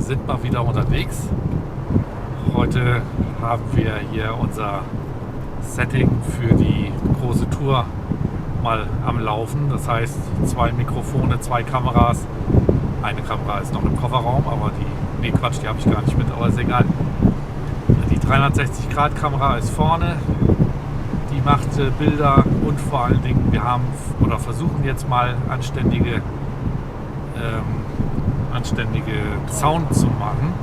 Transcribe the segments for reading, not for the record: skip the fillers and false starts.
sind mal wieder unterwegs. Heute haben wir hier unser Setting für die große Tour mal am Laufen. Das heißt 2 Mikrofone, 2 Kameras. Eine Kamera ist noch im Kofferraum, aber die habe ich gar nicht mit, aber ist egal. Die 360-Grad-Kamera ist vorne. Die macht Bilder und vor allen Dingen, wir haben oder versuchen jetzt mal anständige Sound zu machen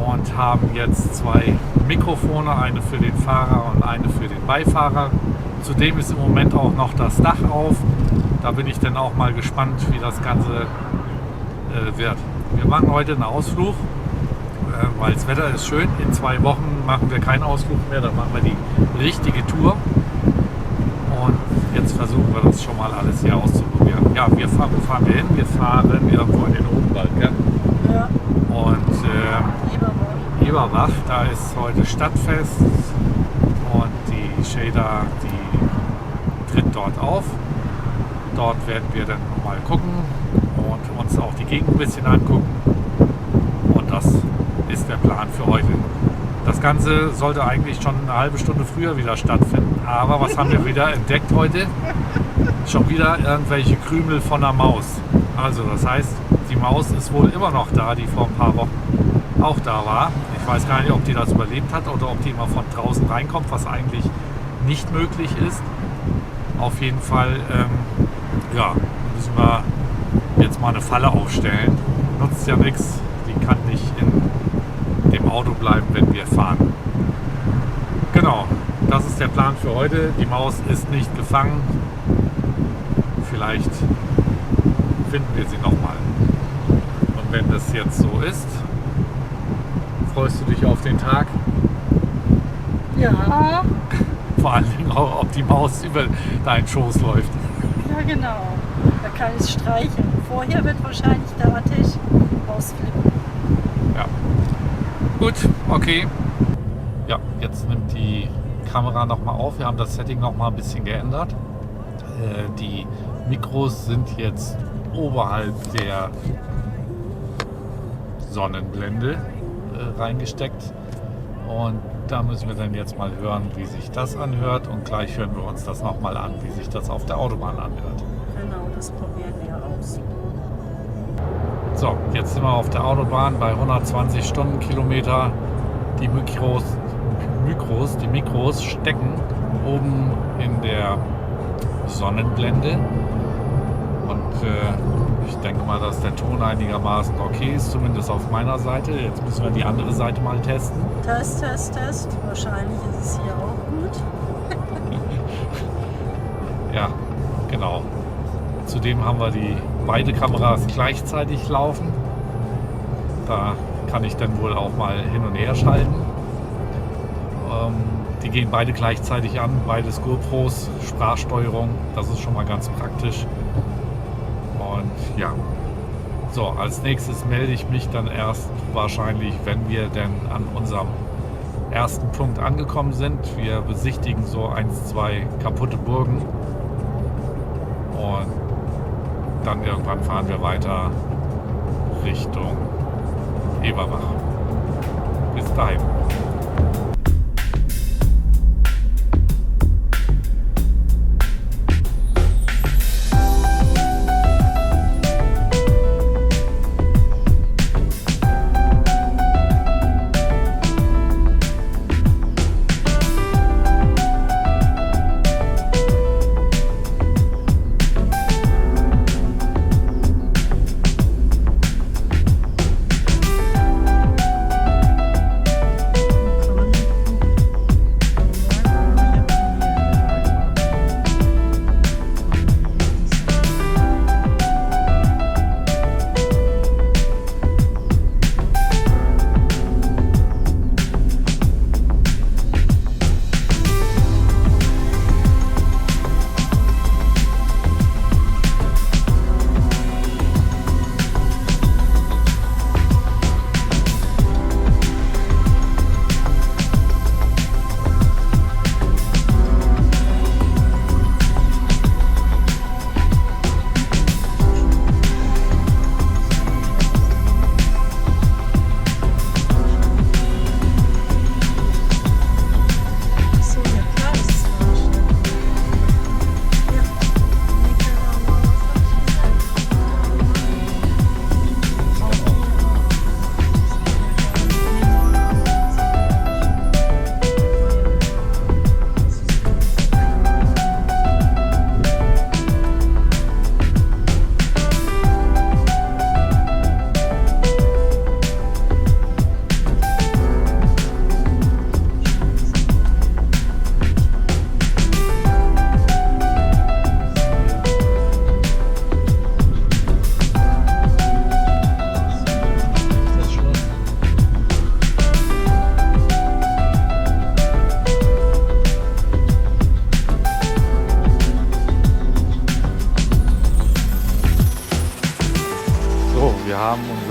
und haben jetzt 2 Mikrofone, eine für den Fahrer und eine für den Beifahrer. Zudem ist im Moment auch noch das Dach auf. Da bin ich dann auch mal gespannt, wie das Ganze wird. Wir machen heute einen Ausflug, weil das Wetter ist schön. In 2 Wochen machen wir keinen Ausflug mehr, dann machen wir die richtige Tour. Und jetzt versuchen wir das schon mal alles hier auszuprobieren. Ja, wo fahren wir hin? Wir fahren irgendwo in den Odenwald, gell? Ja. Und Eberbach, da ist heute Stadtfest und die Shader, die tritt dort auf. Dort werden wir dann mal gucken und uns auch die Gegend ein bisschen angucken. Und das ist der Plan für heute. Das Ganze sollte eigentlich schon eine halbe Stunde früher wieder stattfinden. Aber was haben wir wieder entdeckt heute? Schon wieder irgendwelche Krümel von der Maus. Also das heißt, die Maus ist wohl immer noch da, die vor ein paar Wochen auch da war. Ich weiß gar nicht, ob die das überlebt hat oder ob die immer von draußen reinkommt, was eigentlich nicht möglich ist. Auf jeden Fall müssen wir jetzt mal eine Falle aufstellen. Nutzt ja nichts. Die kann nicht in dem Auto bleiben, wenn wir fahren. Genau, das ist der Plan für heute. Die Maus ist nicht gefangen. Vielleicht finden wir sie nochmal. Und wenn das jetzt so ist, freust du dich auf den Tag? Ja. Vor allen Dingen auch, ob die Maus über deinen Schoß läuft. Ja, genau. Da kann ich streicheln. Vorher wird wahrscheinlich der Tisch ausflippen. Ja. Gut, okay. Ja, jetzt nimmt die Kamera nochmal auf. Wir haben das Setting nochmal ein bisschen geändert. Die Mikros sind jetzt oberhalb der Sonnenblende reingesteckt. Und da müssen wir dann jetzt mal hören, wie sich das anhört. Und gleich hören wir uns das nochmal an, wie sich das auf der Autobahn anhört. Genau, das probieren wir aus. So, jetzt sind wir auf der Autobahn bei 120 Stundenkilometer. Die Mikros stecken oben in der Sonnenblende. Und ich denke mal, dass der Ton einigermaßen okay ist, zumindest auf meiner Seite. Jetzt müssen wir die andere Seite mal testen. Test. Wahrscheinlich ist es hier auch gut. Ja, genau. Zudem haben wir beide Kameras gleichzeitig laufen. Da kann ich dann wohl auch mal hin und her schalten. Die gehen beide gleichzeitig an, beides GoPros, Sprachsteuerung. Das ist schon mal ganz praktisch. Und ja, so, als nächstes melde ich mich dann erst wahrscheinlich, wenn wir denn an unserem ersten Punkt angekommen sind. Wir besichtigen so 1, 2 kaputte Burgen und dann irgendwann fahren wir weiter Richtung Eberbach. Bis dahin.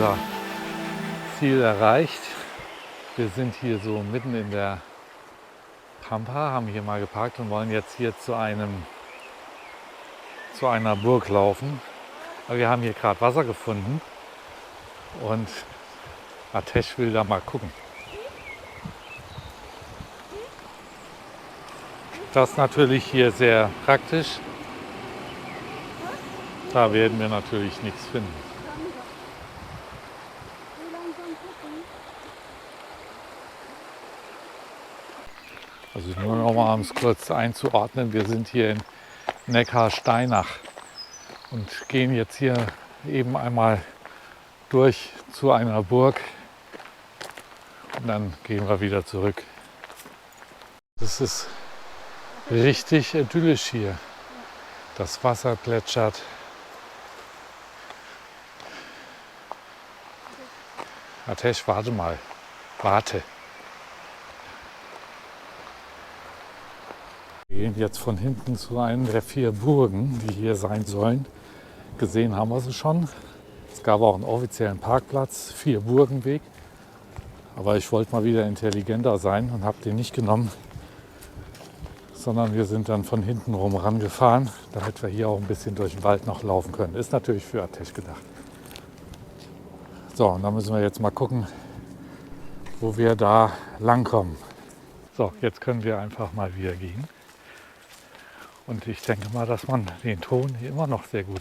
unser Ziel erreicht. Wir sind hier so mitten in der Pampa, haben hier mal geparkt und wollen jetzt hier zu einer Burg laufen. Aber wir haben hier gerade Wasser gefunden und Atesh will da mal gucken. Das ist natürlich hier sehr praktisch. Da werden wir natürlich nichts finden. Also nur noch mal, um es kurz einzuordnen, wir sind hier in Neckarsteinach und gehen jetzt hier eben einmal durch zu einer Burg und dann gehen wir wieder zurück. Das ist richtig idyllisch hier. Das Wasser plätschert. Atesh, warte mal. Warte. Wir gehen jetzt von hinten zu einer der 4 Burgen, die hier sein sollen. Gesehen haben wir sie schon. Es gab auch einen offiziellen Parkplatz, 4 Burgenweg. Aber ich wollte mal wieder intelligenter sein und habe den nicht genommen, sondern wir sind dann von hinten rum rangefahren, damit wir hier auch ein bisschen durch den Wald noch laufen können. Ist natürlich für Atesh gedacht. So, und dann müssen wir jetzt mal gucken, wo wir da langkommen. So, jetzt können wir einfach mal wieder gehen. Und ich denke mal, dass man den Ton hier immer noch sehr gut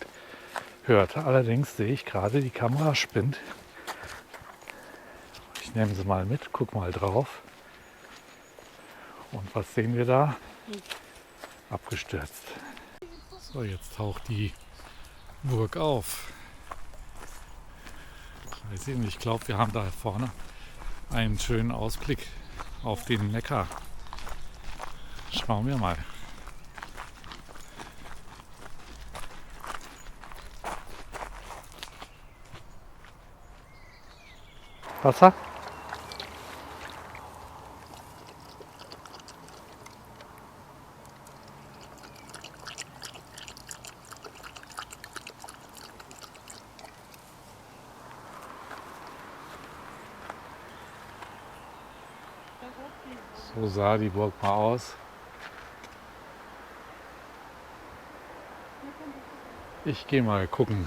hört. Allerdings sehe ich gerade, die Kamera spinnt. Ich nehme sie mal mit, guck mal drauf. Und was sehen wir da? Abgestürzt. So, jetzt taucht die Burg auf. Ich glaube, wir haben da vorne einen schönen Ausblick auf den Neckar. Schauen wir mal. Wasser? So sah die Burg mal aus. Ich gehe mal gucken.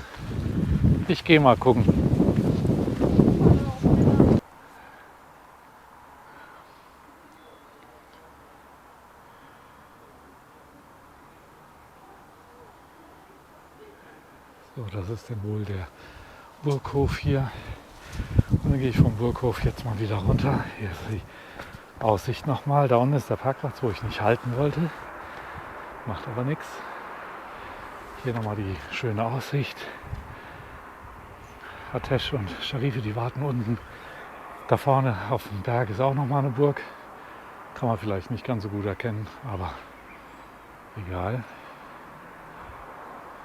So, das ist dann wohl der Burghof hier. Und dann gehe ich vom Burghof jetzt mal wieder runter. Hier ist die Aussicht nochmal. Da unten ist der Parkplatz, wo ich nicht halten wollte. Macht aber nichts. Hier nochmal die schöne Aussicht. Atesh und Sharife, die warten unten. Da vorne auf dem Berg ist auch nochmal eine Burg. Kann man vielleicht nicht ganz so gut erkennen, aber egal.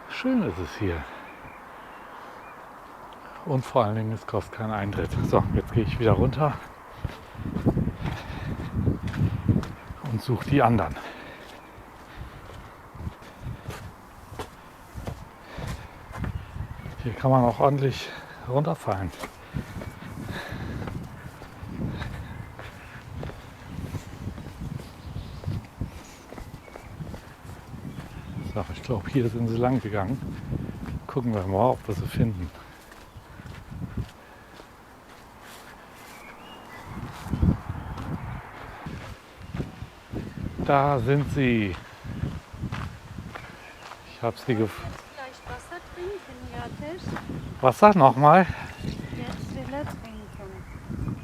Schön ist es hier. Und vor allen Dingen, es kostet keinen Eintritt. So, jetzt gehe ich wieder runter und suche die anderen. Hier kann man auch ordentlich runterfallen. So, ich glaube, hier sind sie lang gegangen. Gucken wir mal, ob wir sie finden. Da sind sie. Ich habe sie gefunden. Vielleicht Wasser trinken, ja, Tisch. Wasser nochmal? Jetzt will er trinken.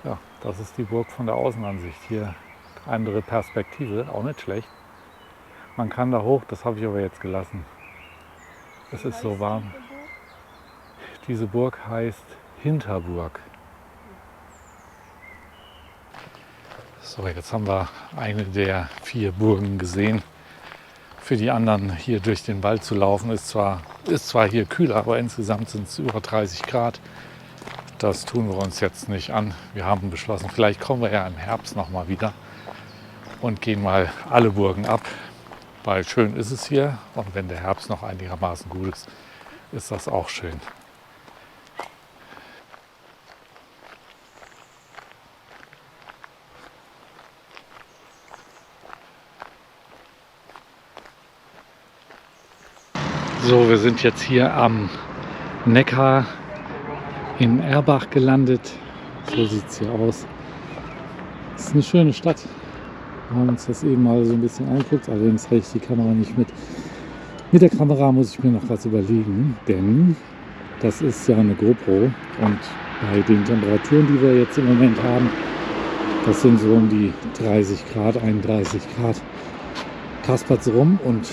Ja, das ist die Burg von der Außenansicht. Hier andere Perspektive, auch nicht schlecht. Man kann da hoch, das habe ich aber jetzt gelassen. Es ist so warm. Diese Burg heißt Hinterburg. So, jetzt haben wir eine der 4 Burgen gesehen. Für die anderen hier durch den Wald zu laufen ist zwar hier kühler, aber insgesamt sind es über 30 Grad. Das tun wir uns jetzt nicht an. Wir haben beschlossen, vielleicht kommen wir ja im Herbst noch mal wieder. und gehen mal alle Burgen ab, weil schön ist es hier und wenn der Herbst noch einigermaßen gut ist, ist das auch schön. So, wir sind jetzt hier am Neckar in Erbach gelandet. So sieht es hier aus. Es ist eine schöne Stadt. Wir haben uns das eben mal so ein bisschen angeguckt, allerdings habe ich die Kamera nicht mit. Mit der Kamera muss ich mir noch was überlegen, denn das ist ja eine GoPro und bei den Temperaturen, die wir jetzt im Moment haben, das sind so um die 30 Grad, 31 Grad, kaspert es rum und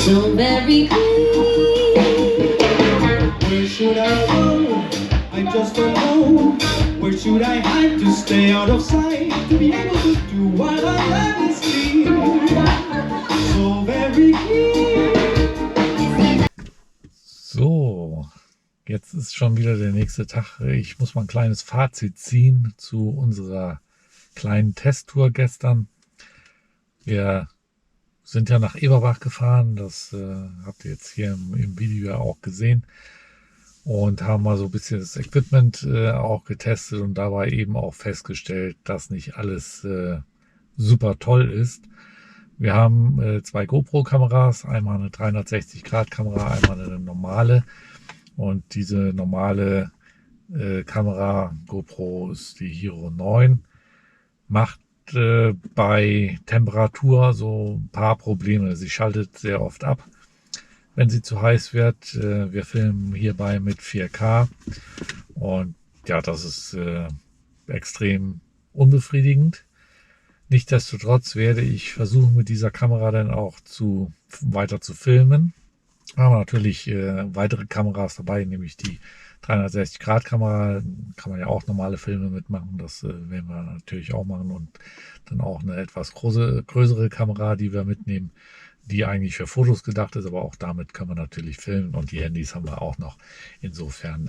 so very clear. Where should I go? I just don't know. Where should I hide to stay out of sight? To be able to do what I love is clear. So very clear. so, jetzt ist schon wieder der nächste Tag. Ich muss mal ein kleines Fazit ziehen zu unserer kleinen Testtour gestern. Wir sind ja nach Eberbach gefahren, das habt ihr jetzt hier im Video ja auch gesehen und haben mal so ein bisschen das Equipment auch getestet und dabei eben auch festgestellt, dass nicht alles super toll ist. Wir haben zwei GoPro-Kameras, einmal eine 360-Grad-Kamera, einmal eine normale und diese normale Kamera GoPro ist die Hero 9, macht bei Temperatur so ein paar Probleme. Sie schaltet sehr oft ab, wenn sie zu heiß wird. Wir filmen hierbei mit 4K und ja, das ist extrem unbefriedigend. Nichtsdestotrotz werde ich versuchen, mit dieser Kamera dann auch weiter zu filmen. Wir haben natürlich weitere Kameras dabei, nämlich die 360-Grad-Kamera, kann man ja auch normale Filme mitmachen, das werden wir natürlich auch machen und dann auch eine etwas größere Kamera, die wir mitnehmen, die eigentlich für Fotos gedacht ist, aber auch damit kann man natürlich filmen und die Handys haben wir auch noch. Insofern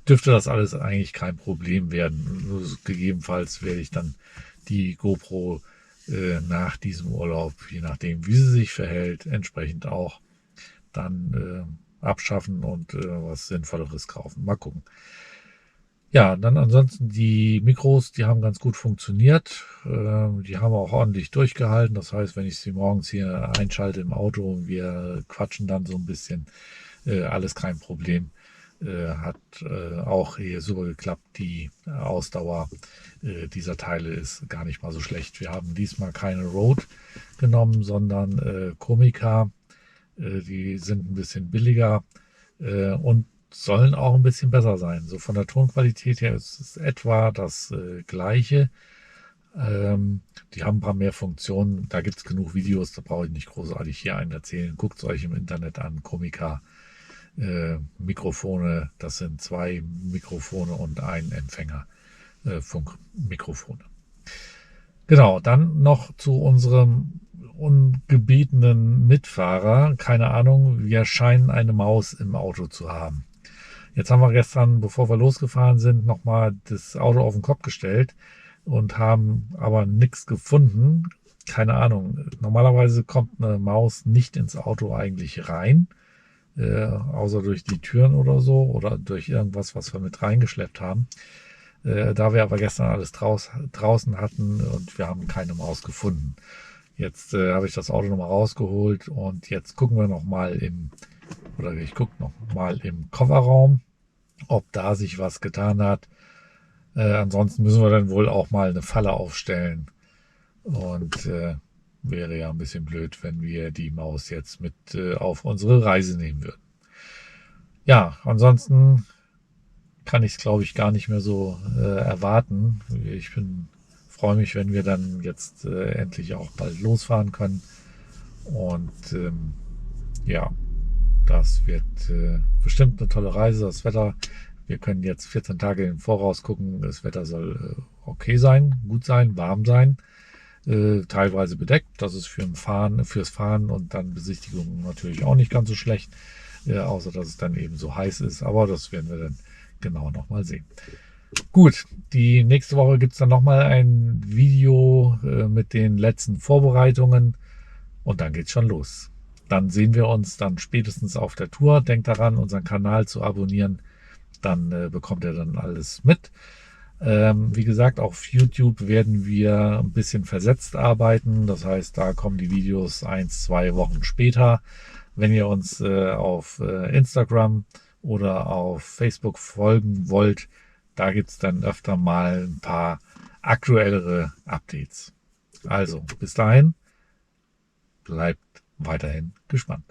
dürfte das alles eigentlich kein Problem werden. Nur gegebenenfalls werde ich dann die GoPro nach diesem Urlaub, je nachdem wie sie sich verhält, entsprechend auch dann abschaffen und was Sinnvolleres kaufen. Mal gucken. Ja, dann ansonsten die Mikros, die haben ganz gut funktioniert. Die haben auch ordentlich durchgehalten. Das heißt, wenn ich sie morgens hier einschalte im Auto und wir quatschen dann so ein bisschen, alles kein Problem. Hat auch hier super geklappt. Die Ausdauer dieser Teile ist gar nicht mal so schlecht. Wir haben diesmal keine Rode genommen, sondern Komica. Die sind ein bisschen billiger und sollen auch ein bisschen besser sein. So von der Tonqualität her ist es etwa das gleiche. Die haben ein paar mehr Funktionen. Da gibt es genug Videos, da brauche ich nicht großartig hier einen erzählen. Guckt es euch im Internet an. Komica Mikrofone, das sind 2 Mikrofone und ein Empfänger Funkmikrofone. Genau, dann noch zu unserem ungebetenen Mitfahrer. Keine Ahnung, wir scheinen eine Maus im Auto zu haben. Jetzt haben wir gestern, bevor wir losgefahren sind, nochmal das Auto auf den Kopf gestellt und haben aber nichts gefunden. Keine Ahnung. Normalerweise kommt eine Maus nicht ins Auto eigentlich rein, außer durch die Türen oder so oder durch irgendwas, was wir mit reingeschleppt haben. Da wir aber gestern alles draußen hatten und wir haben keine Maus gefunden. Jetzt habe ich das Auto nochmal rausgeholt und jetzt gucken wir nochmal im oder ich gucke noch mal im Kofferraum, ob da sich was getan hat. Ansonsten müssen wir dann wohl auch mal eine Falle aufstellen. Und wäre ja ein bisschen blöd, wenn wir die Maus jetzt mit auf unsere Reise nehmen würden. Ja, ansonsten kann ich es, glaube ich, gar nicht mehr so erwarten. Freue mich, wenn wir dann jetzt endlich auch bald losfahren können. Und ja, das wird bestimmt eine tolle Reise. Das Wetter, wir können jetzt 14 Tage im Voraus gucken. Das Wetter soll okay sein, gut sein, warm sein. Teilweise bedeckt. Das ist fürs Fahren und dann Besichtigung natürlich auch nicht ganz so schlecht. Außer dass es dann eben so heiß ist. Aber das werden wir dann genau nochmal sehen. Gut, die nächste Woche gibt es dann nochmal ein Video mit den letzten Vorbereitungen und dann geht's schon los. Dann sehen wir uns dann spätestens auf der Tour. Denkt daran, unseren Kanal zu abonnieren. Dann bekommt ihr dann alles mit. Wie gesagt, auf YouTube werden wir ein bisschen versetzt arbeiten. Das heißt, da kommen die Videos 1-2 Wochen später. Wenn ihr uns auf Instagram oder auf Facebook folgen wollt, da gibt's dann öfter mal ein paar aktuellere Updates. Also, bis dahin, bleibt weiterhin gespannt.